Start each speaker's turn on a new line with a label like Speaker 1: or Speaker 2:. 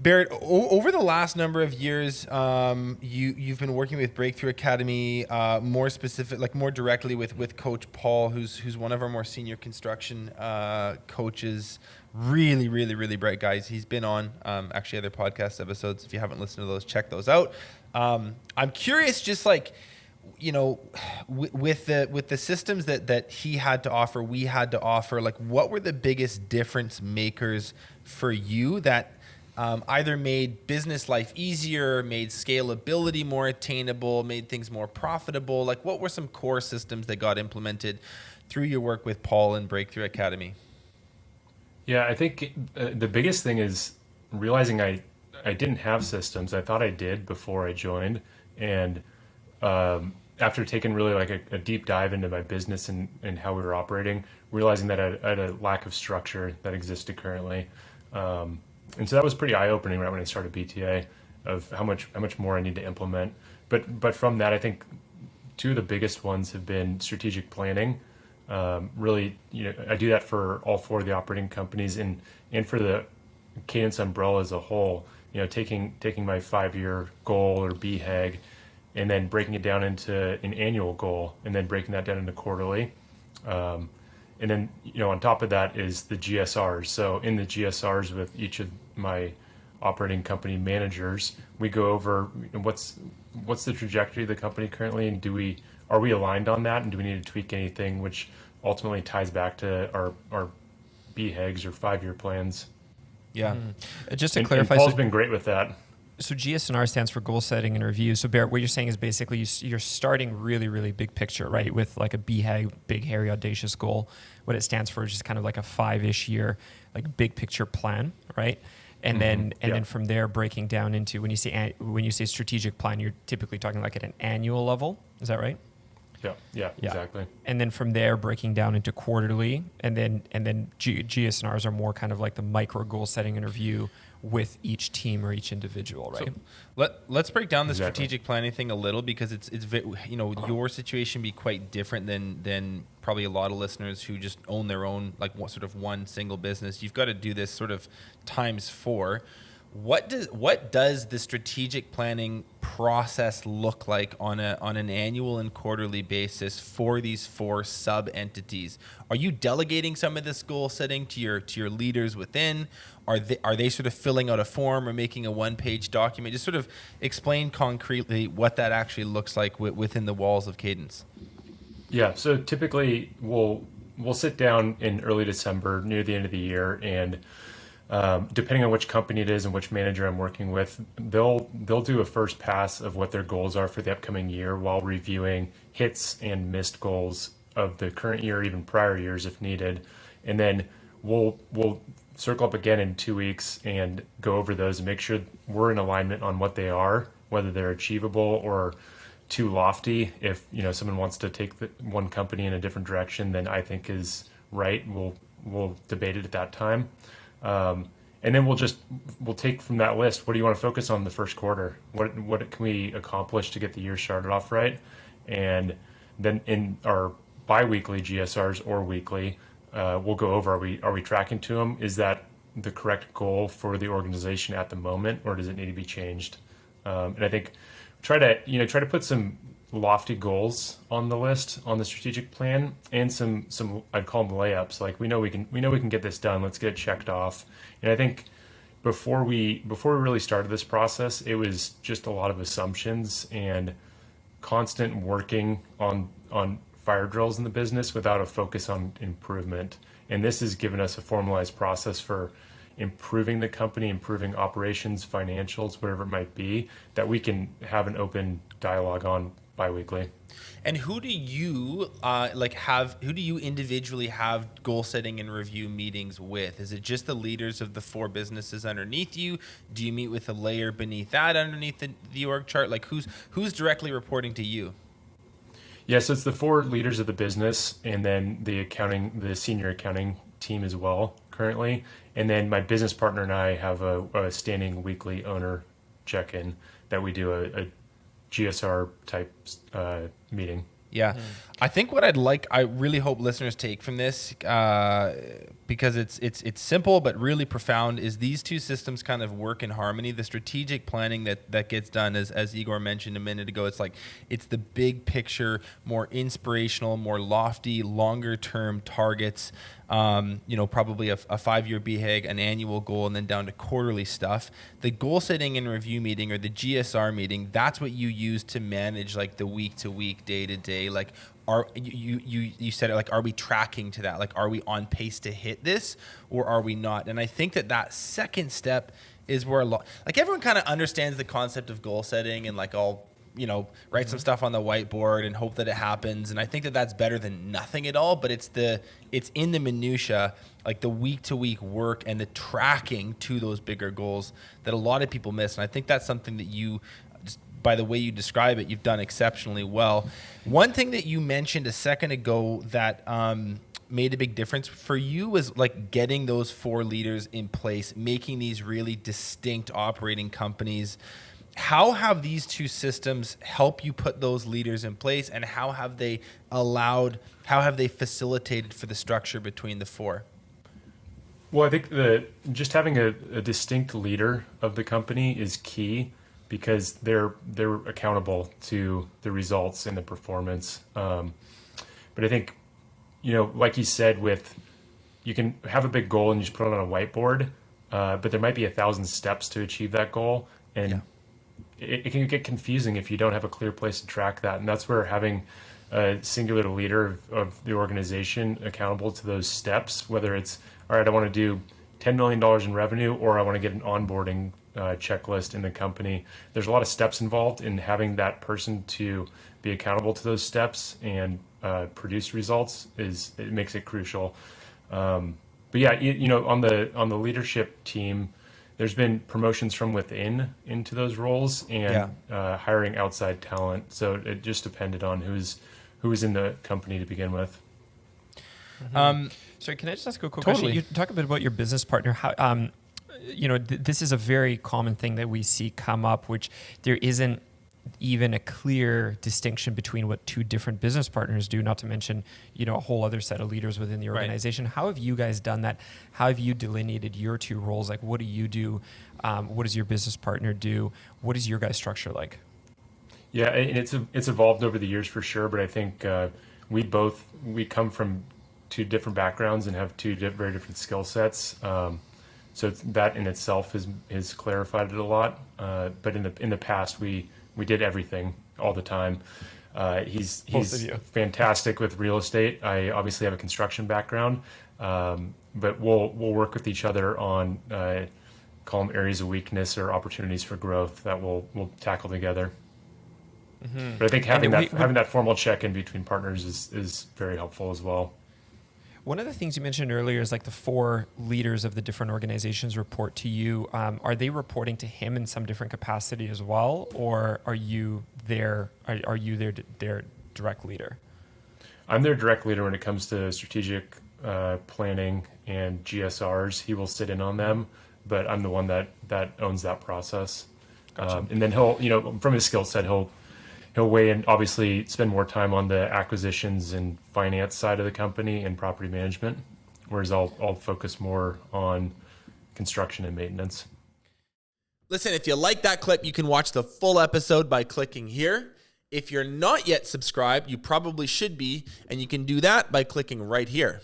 Speaker 1: Barrett, over the last number of years, you've been working with Breakthrough Academy, more specific, like more directly with Coach Paul, who's one of our more senior construction coaches. Really, really, really bright guys. He's been on actually other podcast episodes. If you haven't listened to those, check those out. I'm curious, just like, you know, with the systems that he had to offer, we had to offer, like, what were the biggest difference makers for you that either made business life easier, made scalability more attainable, made things more profitable? Like, what were some core systems that got implemented through your work with Paul and Breakthrough Academy?
Speaker 2: Yeah, I think the biggest thing is realizing I didn't have systems. I thought I did before I joined, and after taking really like a deep dive into my business and how we were operating, realizing that I had a lack of structure that existed currently, and so that was pretty eye opening right when I started BTA of how much more I need to implement. But from that, I think two of the biggest ones have been strategic planning. Really, I do that for all four of the operating companies and for the Cadence umbrella as a whole. Taking my 5-year goal or BHAG and then breaking it down into an annual goal and then breaking that down into quarterly. And then, on top of that is the GSRs. So in the GSRs with each of my operating company managers, we go over what's the trajectory of the company currently, and are we aligned on that, and do we need to tweak anything, which ultimately ties back to our BHAGs or 5-year plans.
Speaker 1: Yeah.
Speaker 3: Just to clarify,
Speaker 2: and Paul's been great with that.
Speaker 3: So GSNR stands for goal setting and review. So Barrett, what you're saying is basically you're starting really, really big picture, right? With like a BHAG, big, hairy, audacious goal. What it stands for is just kind of like a 5-ish year, like big picture plan, right? And then from there breaking down into when you say strategic plan, you're typically talking like at an annual level. Is that right?
Speaker 2: Yeah, exactly.
Speaker 3: And then from there breaking down into quarterly, and then GSNRs are more kind of like the micro goal setting and review with each team or each individual, right?
Speaker 1: So let's break down the strategic planning thing a little, because it's your situation be quite different than probably a lot of listeners who just own their own, like, sort of one single business. You've got to do this sort of times 4. What does the strategic planning process look like on an annual and quarterly basis for these 4 sub entities? Are you delegating some of this goal setting to your leaders within? Are they sort of filling out a form or making a 1-page document? Just sort of explain concretely what that actually looks like within the walls of Cadence.
Speaker 2: Yeah. So typically we'll sit down in early December near the end of the year, and depending on which company it is and which manager I'm working with, they'll do a first pass of what their goals are for the upcoming year while reviewing hits and missed goals of the current year, even prior years if needed. And then we'll circle up again in 2 weeks and go over those and make sure we're in alignment on what they are, whether they're achievable or too lofty. If someone wants to take one company in a different direction than I think is right, we'll debate it at that time. And then we'll take from that list, what do you want to focus on the first quarter? What can we accomplish to get the year started off right? And then in our bi-weekly GSRs or weekly, we'll go over, are we tracking to them? Is that the correct goal for the organization at the moment, or does it need to be changed? And I think try to put some lofty goals on the list on the strategic plan, and some I'd call them layups. Like we know we can get this done. Let's get it checked off. And I think before we really started this process, it was just a lot of assumptions and constant working on fire drills in the business without a focus on improvement. And this has given us a formalized process for improving the company, improving operations, financials, whatever it might be, that we can have an open dialogue on bi-weekly.
Speaker 1: And who do you who do you individually have goal setting and review meetings with? Is it just the leaders of the 4 businesses underneath you? Do you meet with a layer beneath that underneath the org chart? Like who's directly reporting to you?
Speaker 2: Yeah, so it's the 4 leaders of the business, and then the senior accounting team as well currently. And then my business partner and I have a standing weekly owner check-in that we do a GSR type meeting.
Speaker 1: Yeah. I think what I really hope listeners take from this, because it's simple but really profound, is these two systems kind of work in harmony. The strategic planning that gets done, as Igor mentioned a minute ago, it's the big picture, more inspirational, more lofty, longer term targets. Probably a 5-year BHAG, an annual goal, and then down to quarterly stuff. The goal setting and review meeting, or the GSR meeting, that's what you use to manage like the week to week, day to day. Like, are you said it, like, are we tracking to that? Like, are we on pace to hit this, or are we not? And I think that second step is where like everyone kind of understands the concept of goal setting, and like I'll write some stuff on the whiteboard and hope that it happens. And I think that that's better than nothing at all, but it's in the minutia, like the week to week work and the tracking to those bigger goals that a lot of people miss. And I think that's something that you, just by the way you describe it, you've done exceptionally well. One thing that you mentioned a second ago that made a big difference for you was like getting those 4 leaders in place, making these really distinct operating companies. How have these two systems helped you put those leaders in place, and how have they facilitated for the structure between the 4?
Speaker 2: Well, I think just having a distinct leader of the company is key, because they're accountable to the results and the performance. But I think, like you said, you can have a big goal and you just put it on a whiteboard, but there might be 1,000 steps to achieve that goal, and it can get confusing if you don't have a clear place to track that. And that's where having a singular leader of the organization accountable to those steps, whether it's, all right, I want to do $10 million in revenue, or I want to get an onboarding checklist in the company. There's a lot of steps involved in having that person to be accountable to those steps and produce results. It makes it crucial. But yeah, on the leadership team, there's been promotions from within into those roles, and hiring outside talent. So it just depended on who was in the company to begin with.
Speaker 3: Sorry, can I just ask a quick
Speaker 1: Totally.
Speaker 3: question? You talk a bit about your business partner. How, this is a very common thing that we see come up, which there isn't even a clear distinction between what 2 different business partners do, not to mention, a whole other set of leaders within the organization. Right. How have you guys done that? How have you delineated your 2 roles? Like, what do you do? What does your business partner do? What is your guys' structure like?
Speaker 2: Yeah, and it's evolved over the years for sure, but I think we come from 2 different backgrounds and have 2 very different skill sets. So that in itself is clarified it a lot. But in the past, we did everything all the time. He's fantastic with real estate. I obviously have a construction background, but we'll work with each other on call them areas of weakness or opportunities for growth that we'll tackle together. Mm-hmm. But I think having that formal check-in between partners is very helpful as well.
Speaker 3: One of the things you mentioned earlier is like the 4 leaders of the different organizations report to you. Are they reporting to him in some different capacity as well, or are you their direct leader?
Speaker 2: I'm their direct leader when it comes to strategic planning and GSRs. He will sit in on them, but I'm the one that owns that process. Gotcha. And then he'll, from his skill set, he'll weigh in, obviously spend more time on the acquisitions and finance side of the company and property management, whereas I'll focus more on construction and maintenance.
Speaker 4: Listen, if you like that clip, you can watch the full episode by clicking here. If you're not yet subscribed, you probably should be, and you can do that by clicking right here.